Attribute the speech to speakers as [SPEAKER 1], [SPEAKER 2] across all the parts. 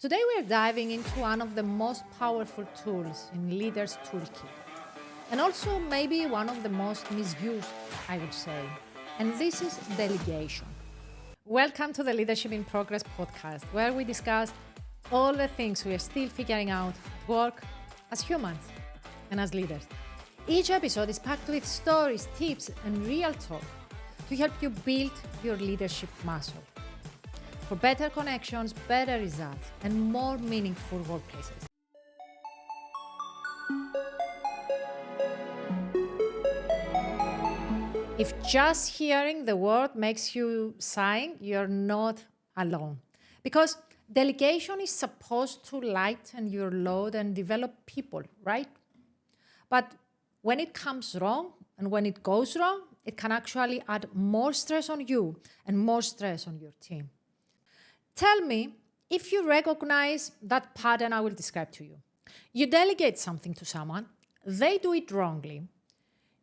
[SPEAKER 1] Today we are diving into one of the most powerful tools in Leaders' Toolkit, and also maybe one of the most misused, I would say, and this is delegation. Welcome to the Leadership in Progress podcast, where we discuss all the things we are still figuring out at work as humans and as leaders. Each episode is packed with stories, tips, and real talk to help you build your leadership muscle for better connections, better results, and more meaningful workplaces. If just hearing the word makes you sighing, you're not alone. Because delegation is supposed to lighten your load and develop people, right? But when it comes wrong and when it goes wrong, it can actually add more stress on you and more stress on your team. Tell me if you recognize that pattern I will describe to you. You delegate something to someone, they do it wrongly,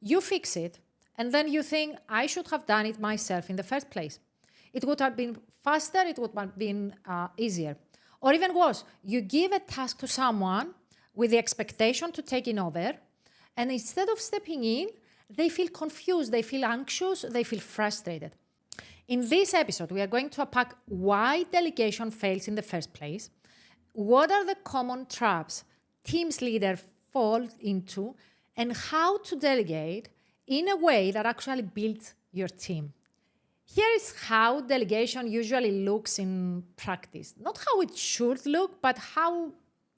[SPEAKER 1] you fix it, and then you think, I should have done it myself in the first place. It would have been faster, it would have been easier. Or even worse, you give a task to someone with the expectation to take it over, and instead of stepping in, they feel confused, they feel anxious, they feel frustrated. In this episode, we are going to unpack why delegation fails in the first place, what are the common traps teams leaders fall into, and how to delegate in a way that actually builds your team. Here is how delegation usually looks in practice. Not how it should look, but how it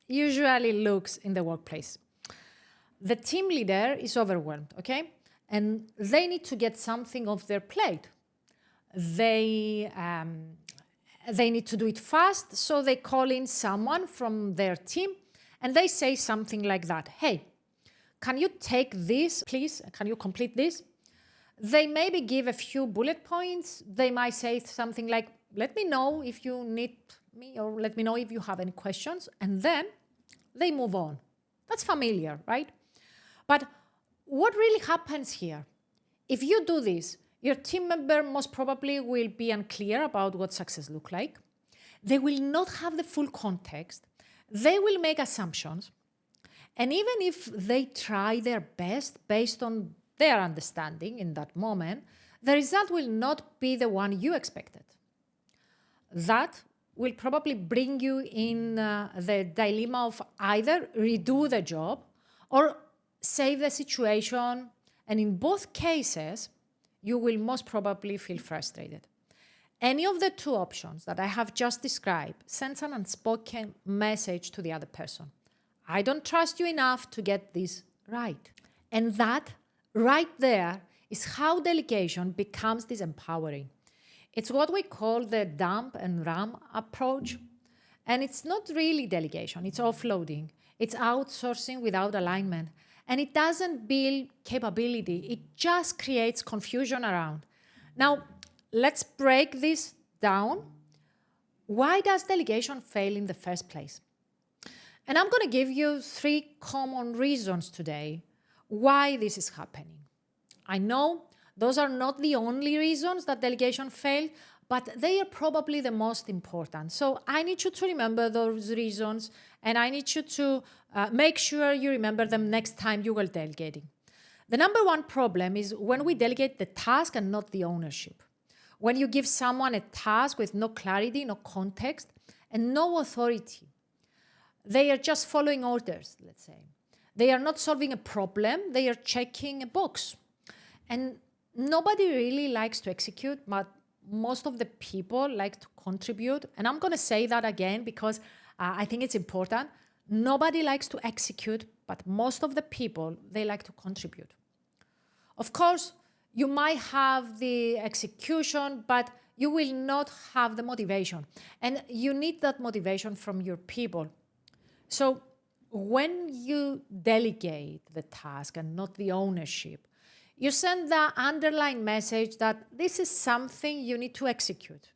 [SPEAKER 1] usually looks in the workplace. The team leader is overwhelmed, okay? And they need to get something off their plate. They need to do it fast, so they call in someone from their team and they say something like that. Hey, can you take this, please? Can you complete this? They maybe give a few bullet points. They might say something like, let me know if you need me, or let me know if you have any questions. And then they move on. That's familiar, right? But what really happens here? If you do this, your team member most probably will be unclear about what success looks like. They will not have the full context. They will make assumptions. And even if they try their best based on their understanding in that moment, the result will not be the one you expected. That will probably bring you in the dilemma of either redo the job or save the situation. And in both cases, you will most probably feel frustrated. Any of the two options that I have just described sends an unspoken message to the other person. I don't trust you enough to get this right. And that right there is how delegation becomes disempowering. It's what we call the dump and ram approach. And it's not really delegation, it's offloading. It's outsourcing without alignment. And it doesn't build capability, it just creates confusion around. Now, let's break this down. Why does delegation fail in the first place? And I'm going to give you 3 common reasons today why this is happening. I know those are not the only reasons that delegation failed, but they are probably the most important. So I need you to remember those reasons, and I need you to make sure you remember them next time you are delegating. The number one problem is when we delegate the task and not the ownership. When you give someone a task with no clarity, no context, and no authority. They are just following orders, let's say. They are not solving a problem, they are checking a box. And nobody really likes to execute, but most of the people like to contribute. And I'm going to say that again because I think it's important. Nobody likes to execute, but most of the people, they like to contribute. Of course, you might have the execution, but you will not have the motivation. And you need that motivation from your people. So when you delegate the task and not the ownership, you send the underlying message that this is something you need to execute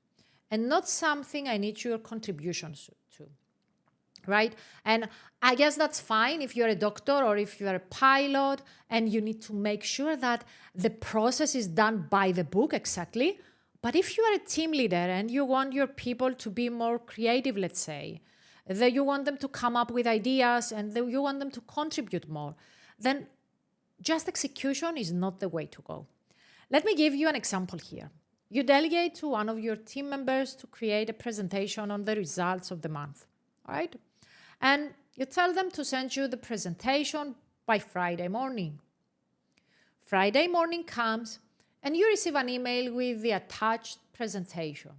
[SPEAKER 1] and not something I need your contributions to, right? And I guess that's fine if you're a doctor or if you're a pilot and you need to make sure that the process is done by the book exactly. But if you are a team leader and you want your people to be more creative, let's say, that you want them to come up with ideas, and that you want them to contribute more, then just execution is not the way to go. Let me give you an example here. You delegate to one of your team members to create a presentation on the results of the month, all right? And you tell them to send you the presentation by Friday morning. Friday morning comes, and you receive an email with the attached presentation.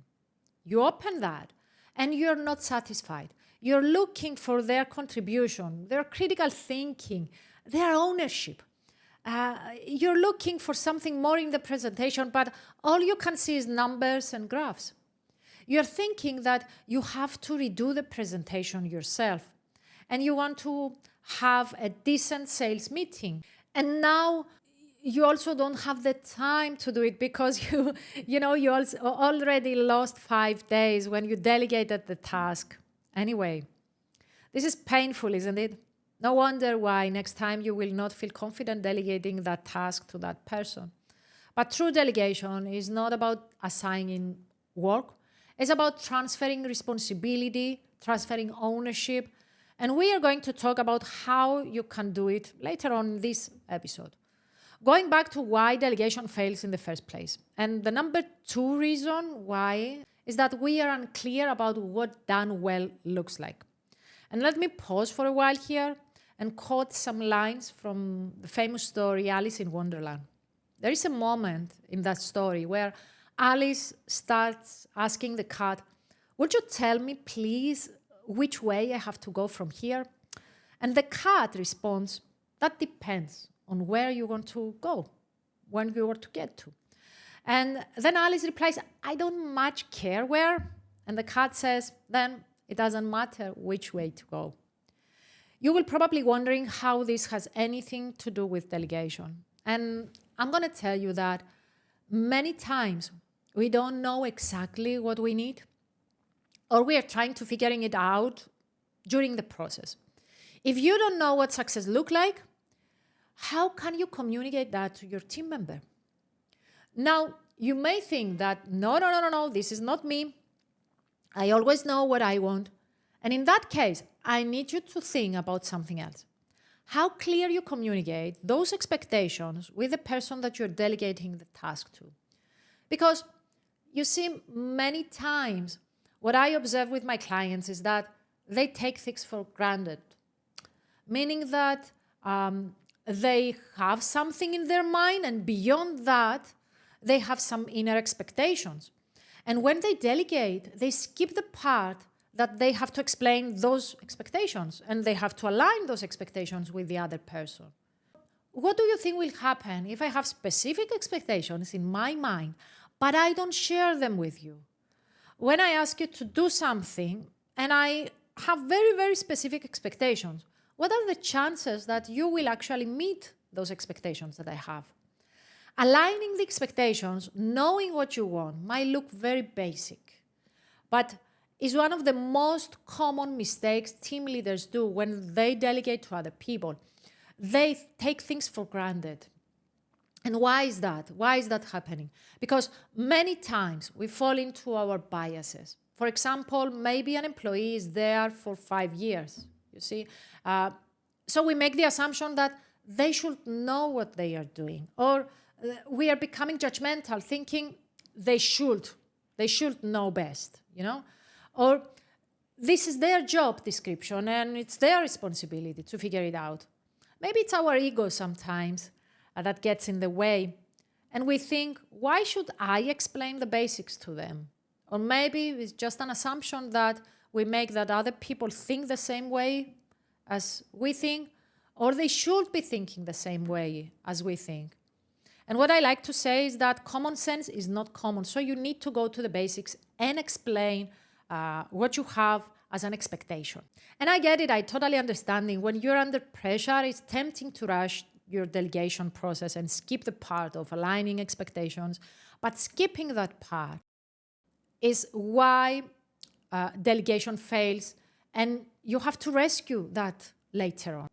[SPEAKER 1] You open that, and you're not satisfied. You're looking for their contribution, their critical thinking, their ownership. You're looking for something more in the presentation, but all you can see is numbers and graphs. You're thinking that you have to redo the presentation yourself, and you want to have a decent sales meeting. And now you also don't have the time to do it because you also already lost 5 days when you delegated the task. Anyway, this is painful, isn't it? No wonder why next time you will not feel confident delegating that task to that person. But true delegation is not about assigning work. It's about transferring responsibility, transferring ownership. And we are going to talk about how you can do it later on in this episode. Going back to why delegation fails in the first place. And the number 2 reason why is that we are unclear about what done well looks like. And let me pause for a while here and quote some lines from the famous story Alice in Wonderland. There is a moment in that story where Alice starts asking the cat, "Would you tell me, please, which way I have to go from here?" And the cat responds, "That depends on where you want to go, when you want to get to." And then Alice replies, "I don't much care where." And the cat says, "Then it doesn't matter which way to go." You will probably wondering how this has anything to do with delegation. And I'm going to tell you that many times we don't know exactly what we need, or we are trying to figuring it out during the process. If you don't know what success looks like, how can you communicate that to your team member? Now, you may think that, no, this is not me. I always know what I want. And in that case, I need you to think about something else. How clear you communicate those expectations with the person that you're delegating the task to. Because you see, many times, what I observe with my clients is that they take things for granted, meaning that they have something in their mind, and beyond that, they have some inner expectations. And when they delegate, they skip the part that they have to explain those expectations, and they have to align those expectations with the other person. What do you think will happen if I have specific expectations in my mind, but I don't share them with you? When I ask you to do something, and I have very, very specific expectations, what are the chances that you will actually meet those expectations that I have? Aligning the expectations, knowing what you want, might look very basic, but is one of the most common mistakes team leaders do when they delegate to other people. They take things for granted. And why is that? Why is that happening? Because many times we fall into our biases. For example, maybe an employee is there for 5 years, you see. So we make the assumption that they should know what they are doing. Or we are becoming judgmental, thinking they should know best, you know. Or this is their job description and it's their responsibility to figure it out. Maybe it's our ego sometimes that gets in the way. And we think, why should I explain the basics to them? Or maybe it's just an assumption that we make that other people think the same way as we think, or they should be thinking the same way as we think. And what I like to say is that common sense is not common. So you need to go to the basics and explain what you have as an expectation. And I get it, I totally understand it. When you're under pressure, it's tempting to rush your delegation process and skip the part of aligning expectations. But skipping that part is why delegation fails, and you have to rescue that later on.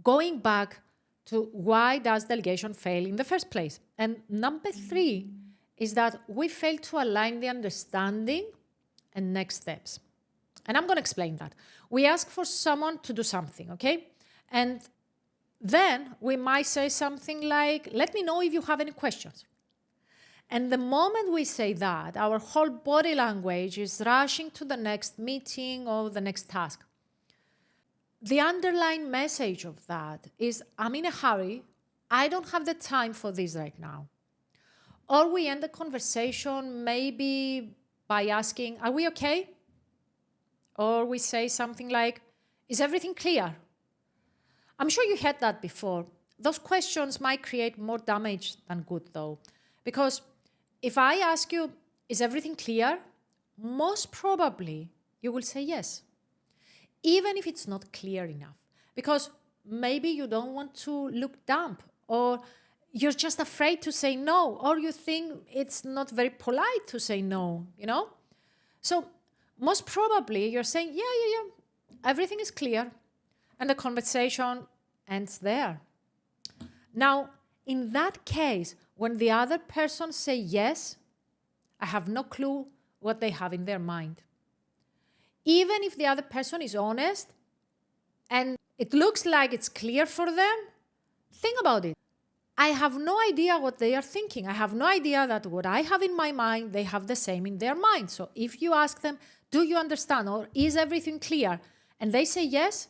[SPEAKER 1] Going back to why does delegation fail in the first place? And number 3 is that we fail to align the understanding and next steps. And I'm going to explain that. We ask for someone to do something, okay? And then we might say something like, let me know if you have any questions. And the moment we say that, our whole body language is rushing to the next meeting or the next task. The underlying message of that is, I'm in a hurry. I don't have the time for this right now. Or we end the conversation maybe by asking, are we okay? Or we say something like, is everything clear? I'm sure you had that before. Those questions might create more damage than good, though. Because if I ask you, is everything clear? Most probably you will say yes, even if it's not clear enough. Because maybe you don't want to look dumb, or you're just afraid to say no, or you think it's not very polite to say no, you know? So most probably you're saying, yeah, everything is clear. And the conversation ends there. Now, in that case, when the other person say yes, I have no clue what they have in their mind. Even if the other person is honest and it looks like it's clear for them, think about it. I have no idea what they are thinking. I have no idea that what I have in my mind, they have the same in their mind. So if you ask them, do you understand, or is everything clear? And they say yes,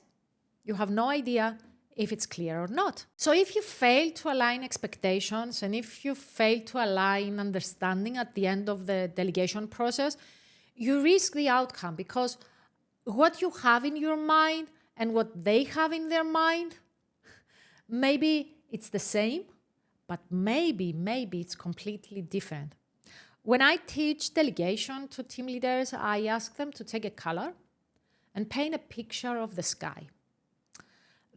[SPEAKER 1] you have no idea if it's clear or not. So if you fail to align expectations and if you fail to align understanding at the end of the delegation process, you risk the outcome, because what you have in your mind and what they have in their mind, maybe it's the same, but maybe it's completely different. When I teach delegation to team leaders, I ask them to take a color and paint a picture of the sky.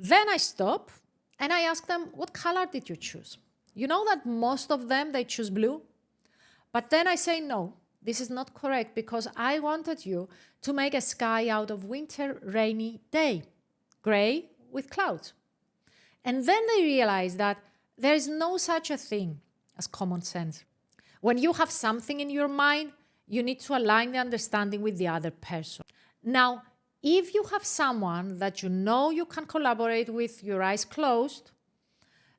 [SPEAKER 1] Then I stop and I ask them, what color did you choose? You know that most of them, they choose blue. But then I say, no, this is not correct, because I wanted you to make a sky out of winter rainy day, gray with clouds. And then they realize that there is no such a thing as common sense. When you have something in your mind, you need to align the understanding with the other person. Now, if you have someone that you know you can collaborate with your eyes closed,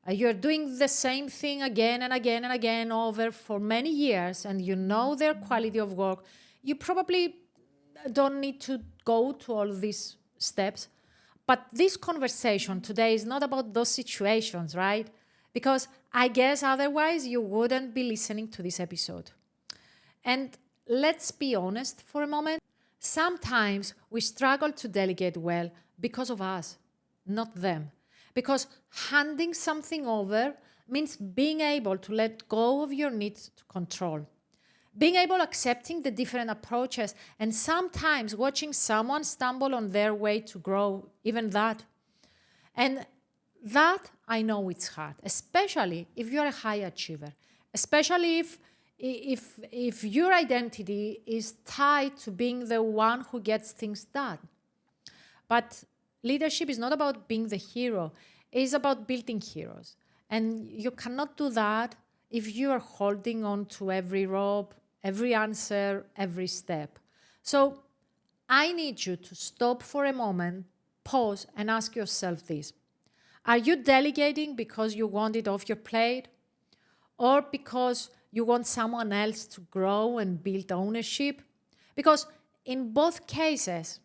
[SPEAKER 1] you're doing the same thing again and again and again over for many years, and you know their quality of work, you probably don't need to go to all these steps. But this conversation today is not about those situations, right? Because I guess otherwise you wouldn't be listening to this episode. And let's be honest for a moment. Sometimes we struggle to delegate well because of us, not them. Because handing something over means being able to let go of your need to control. Being able accepting the different approaches, and sometimes watching someone stumble on their way to grow, even that. And that, I know it's hard, especially if you're a high achiever, especially if your identity is tied to being the one who gets things done. But leadership is not about being the hero. It's about building heroes. And you cannot do that if you are holding on to every rope, every answer, every step. So I need you to stop for a moment, pause, and ask yourself this. Are you delegating because you want it off your plate? Or because you want someone else to grow and build ownership? Because in both cases,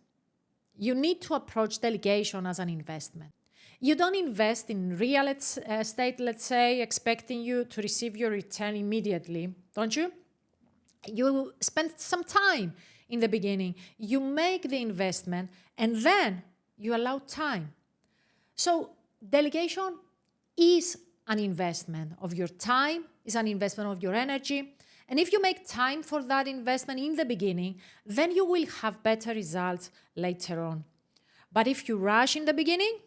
[SPEAKER 1] you need to approach delegation as an investment. You don't invest in real estate, let's say, expecting you to receive your return immediately, don't you? You spend some time in the beginning. You make the investment, and then you allow time. So delegation is an investment of your time, is an investment of your energy. And if you make time for that investment in the beginning, then you will have better results later on. But if you rush in the beginning,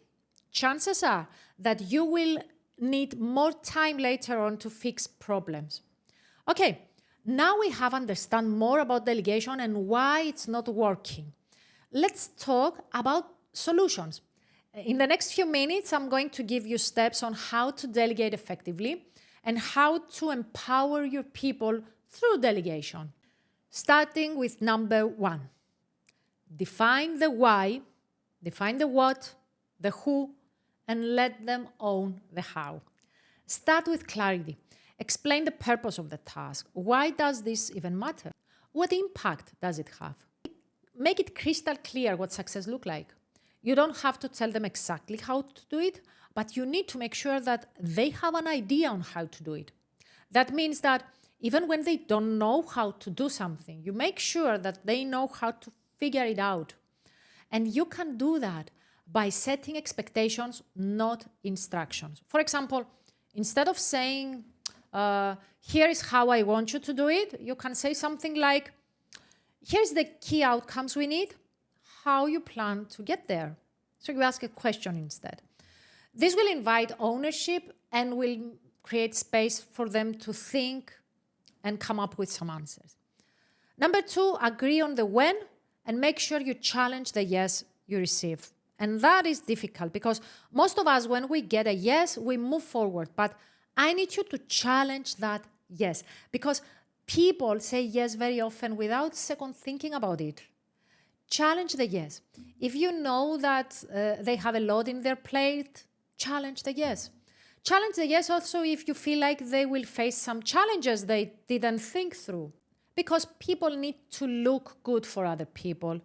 [SPEAKER 1] chances are that you will need more time later on to fix problems. Okay, now we have understand more about delegation and why it's not working. Let's talk about solutions. In the next few minutes, I'm going to give you steps on how to delegate effectively and how to empower your people through delegation. Starting with number 1, Define the why, define the what, the who, and let them own the how. Start with clarity. Explain the purpose of the task. Why does this even matter? What impact does it have? Make it crystal clear what success looks like. You don't have to tell them exactly how to do it, but you need to make sure that they have an idea on how to do it. That means that even when they don't know how to do something, you make sure that they know how to figure it out. And you can do that by setting expectations, not instructions. For example, instead of saying, here is how I want you to do it, you can say something like, here's the key outcomes we need, how you plan to get there. So you ask a question instead. This will invite ownership and will create space for them to think and come up with some answers. Number 2, agree on the when and make sure you challenge the yes you receive. And that is difficult because most of us, when we get a yes, we move forward. But I need you to challenge that yes, because people say yes very often without second thinking about it. Challenge the yes. If you know that they have a lot in their plate, challenge the yes. Challenge the yes also if you feel like they will face some challenges they didn't think through. Because people need to look good for other people.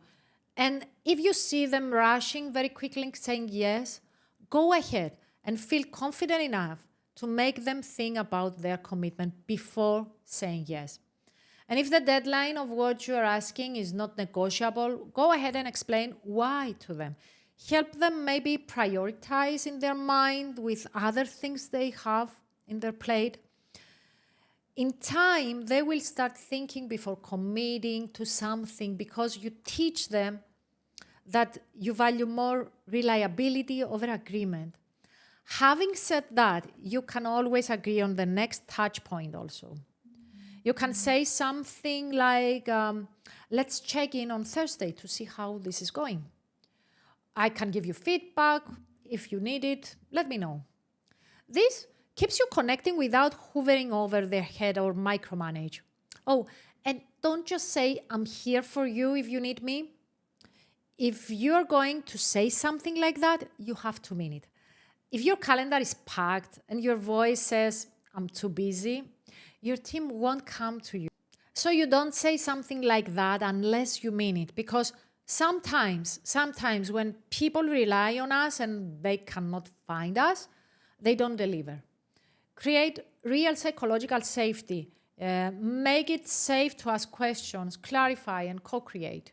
[SPEAKER 1] And if you see them rushing very quickly saying yes, go ahead and feel confident enough to make them think about their commitment before saying yes. And if the deadline of what you are asking is not negotiable, go ahead and explain why to them. Help them maybe prioritize in their mind with other things they have in their plate. In time, they will start thinking before committing to something because you teach them that you value more reliability over agreement. Having said that, you can always agree on the next touch point also. You can say something like, let's check in on Thursday to see how this is going. I can give you feedback. If you need it, let me know. This keeps you connecting without hovering over their head or micromanage. Oh, and don't just say, I'm here for you if you need me. If you're going to say something like that, you have to mean it. If your calendar is packed and your voice says, I'm too busy, your team won't come to you. So you don't say something like that unless you mean it, because sometimes when people rely on us and they cannot find us, they don't deliver. Create real psychological safety. Make it safe to ask questions, clarify, and co-create.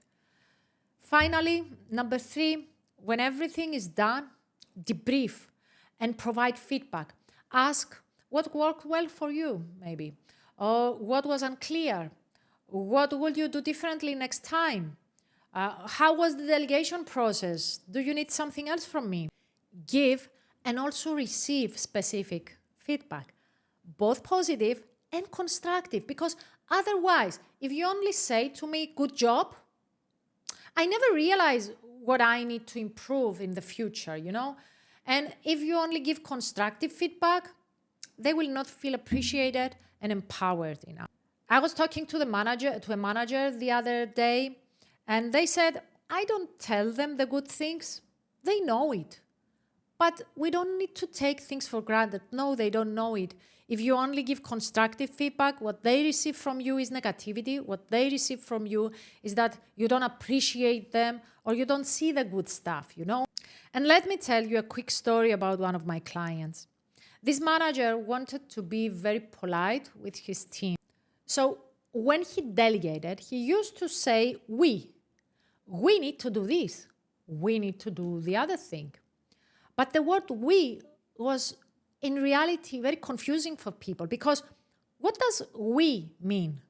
[SPEAKER 1] Finally, number 3, when everything is done, debrief and provide feedback. Ask what worked well for you, maybe, or what was unclear. What would you do differently next time? How was the delegation process? Do you need something else from me? Give and also receive specific feedback, both positive and constructive, because otherwise, if you only say to me, good job, I never realize what I need to improve in the future, you know? And if you only give constructive feedback, they will not feel appreciated and empowered enough. I was talking to a manager the other day, and they said, I don't tell them the good things. They know it. But we don't need to take things for granted. No, they don't know it. If you only give constructive feedback, what they receive from you is negativity. What they receive from you is that you don't appreciate them or you don't see the good stuff, you know? And let me tell you a quick story about one of my clients. This manager wanted to be very polite with his team. So when he delegated, he used to say, we need to do this. We need to do the other thing. But the word we was in reality very confusing for people, because what does we mean?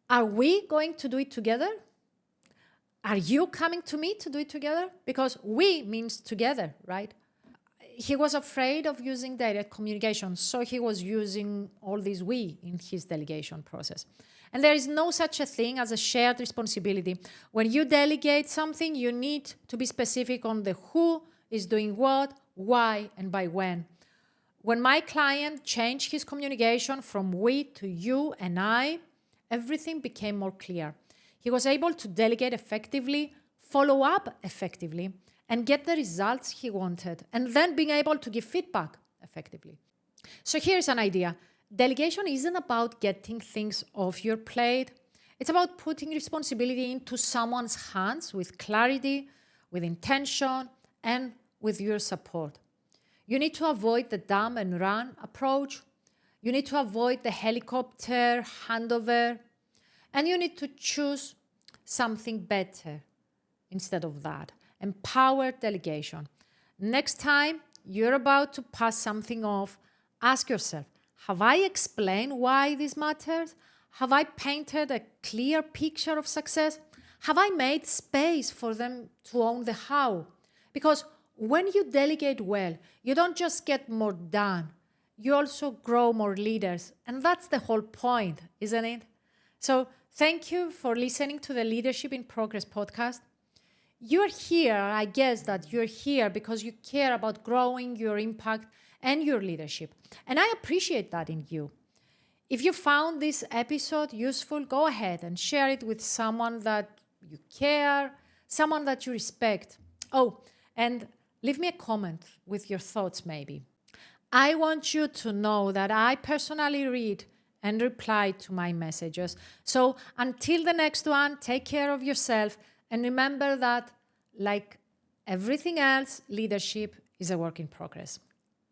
[SPEAKER 1] Are we going to do it together? Are you coming to me to do it together? Because we means together, right? He was afraid of using direct communication, so he was using all these we in his delegation process. And there is no such a thing as a shared responsibility. When you delegate something, you need to be specific on the who is doing what, why, and by when. When my client changed his communication from we to you and I, everything became more clear. He was able to delegate effectively, follow up effectively, and get the results he wanted, and then being able to give feedback effectively. So here's an idea. Delegation isn't about getting things off your plate. It's about putting responsibility into someone's hands with clarity, with intention, and with your support. You need to avoid the dump and run approach. You need to avoid the helicopter handover. And you need to choose something better instead of that. Empowered delegation. Next time you're about to pass something off, ask yourself, have I explained why this matters? Have I painted a clear picture of success? Have I made space for them to own the how? Because when you delegate well, you don't just get more done, you also grow more leaders. And that's the whole point, isn't it? So thank you for listening to the Leadership in Progress podcast. You're here, I guess that you're here because you care about growing your impact and your leadership. And I appreciate that in you. If you found this episode useful, go ahead and share it with someone that you care, someone that you respect. Oh, and leave me a comment with your thoughts maybe. I want you to know that I personally read and reply to my messages. So until the next one, take care of yourself and remember that, like everything else, leadership is a work in progress.